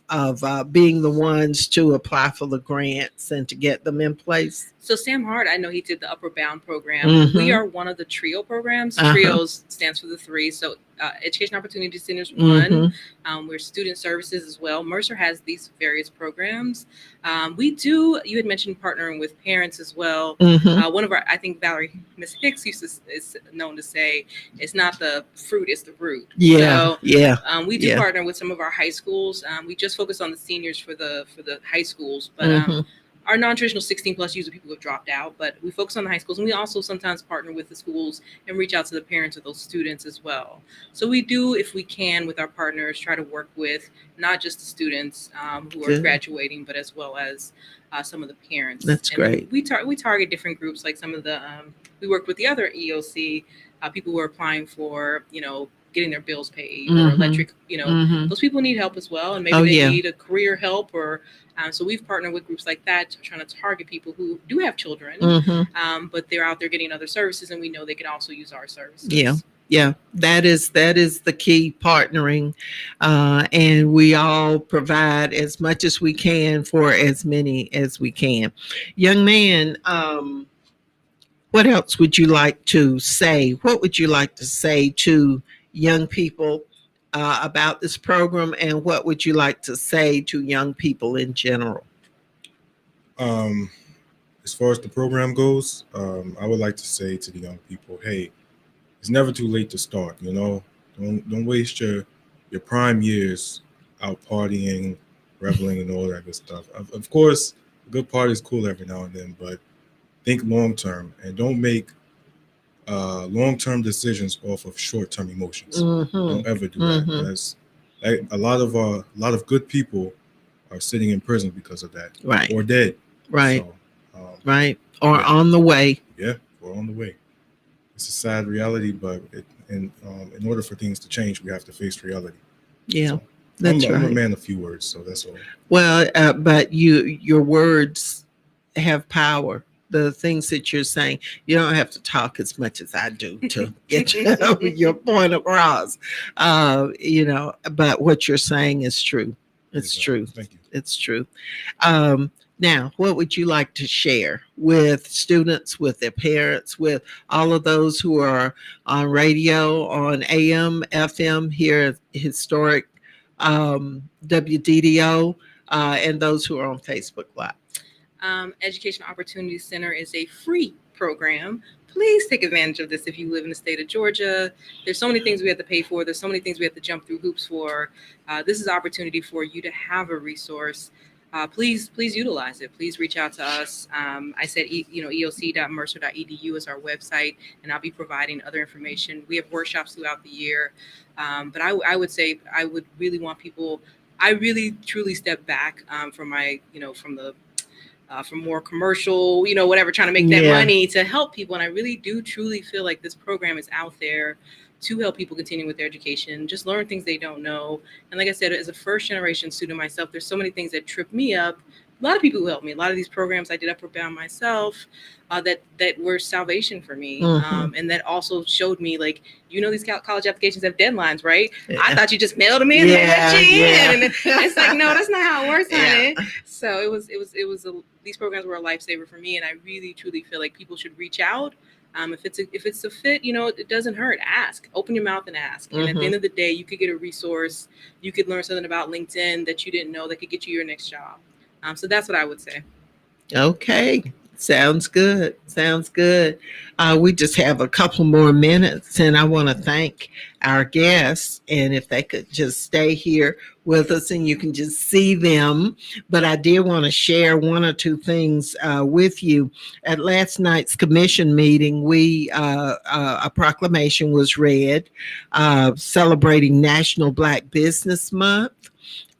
being the ones to apply for the grants and to get them in place. So Sam Hart, I know he did the Upper Bound program. Mm-hmm. We are one of the TRIO programs. TRIOs stands for the 3. So Education Opportunity Centers 1. Mm-hmm. We're student services as well. Mercer has these various programs. You had mentioned partnering with parents as well. Mm-hmm. One of our, I think Miss Hicks is known to say, it's not the fruit, it's the root. Yeah. So, we do partner with some of our high schools. We just focus on the seniors for the high schools, but our non-traditional 16 plus user people have dropped out, but we focus on the high schools, and we also sometimes partner with the schools and reach out to the parents of those students as well. So we do, if we can, with our partners, try to work with not just the students who are graduating, but as well as some of the parents. That's great. We target different groups, like some of the we work with the other EOC people who are applying for, getting their bills paid or electric, those people need help as well. And maybe they need a career help or, so we've partnered with groups like that, trying to target people who do have children, but they're out there getting other services, and we know they can also use our services. Yeah, that is the key, partnering, and we all provide as much as we can for as many as we can. Young man, what else would you like to say? What would you like to say to young people about this program, and what would you like to say to young people in general? As far as the program goes, I would like to say to the young people, hey, it's never too late to start. Don't waste your prime years out partying, reveling and all that good stuff. Of course, a good party is cool every now and then, but think long term and don't make long term decisions off of short term emotions. Don't ever do that. Because a lot of good people are sitting in prison because of that, Right. or dead. Right. So, Right. Or on the way. Yeah, or on the way. It's a sad reality, but in order for things to change, we have to face reality. Yeah, So, that's I'm right. a man of few words, so that's all. Well, but your words have power. The things that you're saying, you don't have to talk as much as I do to get your point across. But what you're saying is true. It's true. Thank you. It's true. Now, what would you like to share with students, with their parents, with all of those who are on radio, on AM, FM here at Historic WDDO, and those who are on Facebook Live? Education Opportunity Center is a free program. Please take advantage of this if you live in the state of Georgia. There's so many things we have to pay for. There's so many things we have to jump through hoops for. This is an opportunity for you to have a resource. Please utilize it. Please reach out to us. I said, eoc.mercer.edu is our website, and I'll be providing other information. We have workshops throughout the year. But I would say I would really want people, I really truly step back from my, from more commercial, whatever, trying to make that money to help people. And I really do truly feel like this program is out there to help people continue with their education, just learn things they don't know. And like I said, as a first generation student myself, there's so many things that trip me up. A lot of people who helped me. A lot of these programs I did up or down myself that were salvation for me. And that also showed me, these college applications have deadlines, right? Yeah. I thought you just mailed them in. And it's like, no, that's not how it works, honey. So these programs were a lifesaver for me. And I really, truly feel like people should reach out. If it's a fit, it doesn't hurt. Ask, open your mouth and ask. And at the end of the day, you could get a resource. You could learn something about LinkedIn that you didn't know that could get you your next job. So that's what I would say. Okay. Sounds good. We just have a couple more minutes, and I want to thank our guests, and if they could just stay here with us and you can just see them. But I did want to share one or two things with you. At last night's commission meeting, a proclamation was read celebrating National Black Business Month.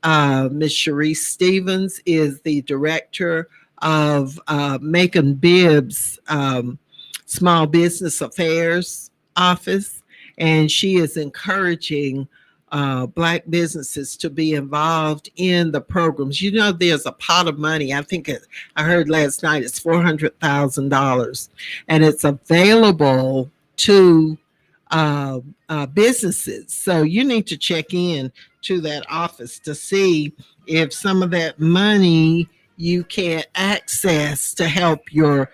Ms. Sharice Stevens is the director of Macon Bibb's Small Business Affairs Office, and she is encouraging Black businesses to be involved in the programs. There's a pot of money. I heard last night it's $400,000, and it's available to businesses. So you need to check in to that office to see if some of that money you can access to help your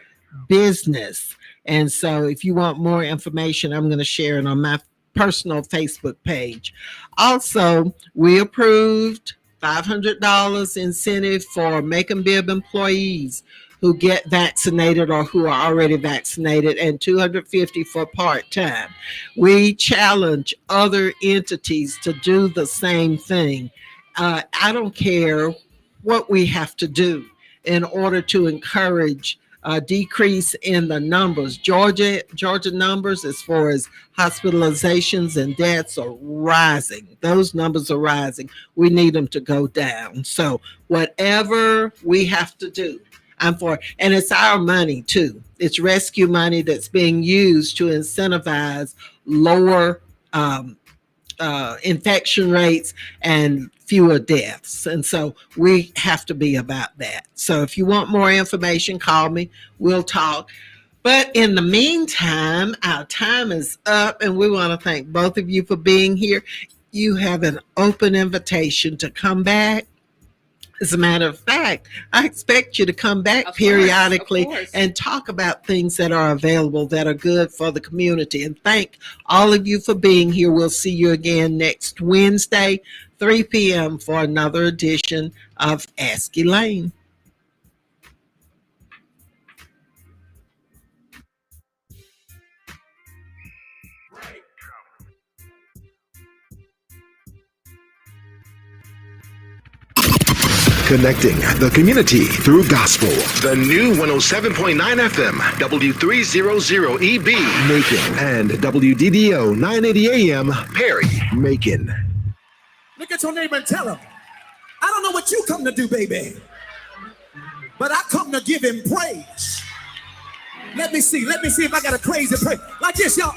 business. And so if you want more information, I'm going to share it on my personal Facebook page. Also, we approved $500 incentive for Macon Bibb employees who get vaccinated or who are already vaccinated, and $250 for part-time. We challenge other entities to do the same thing. I don't care what we have to do in order to encourage a decrease in the numbers. Georgia numbers as far as hospitalizations and deaths are rising. Those numbers are rising. We need them to go down. So whatever we have to do, I'm for it. And it's our money too. It's rescue money that's being used to incentivize lower infection rates and fewer deaths. And so we have to be about that. So if you want more information, call me. We'll talk. But in the meantime, our time is up, and we want to thank both of you for being here. You have an open invitation to come back. As a matter of fact, I expect you to come back periodically and talk about things that are available that are good for the community. And thank all of you for being here. We'll see you again next Wednesday, 3 p.m. for another edition of Ask Elaine. Connecting the community through gospel. The new 107.9 FM, W300EB, Macon, and WDDO 980 AM, Perry, Macon. Look at your neighbor and tell him, I don't know what you come to do, baby, but I come to give him praise. Let me see if I got a crazy praise. Like this, y'all.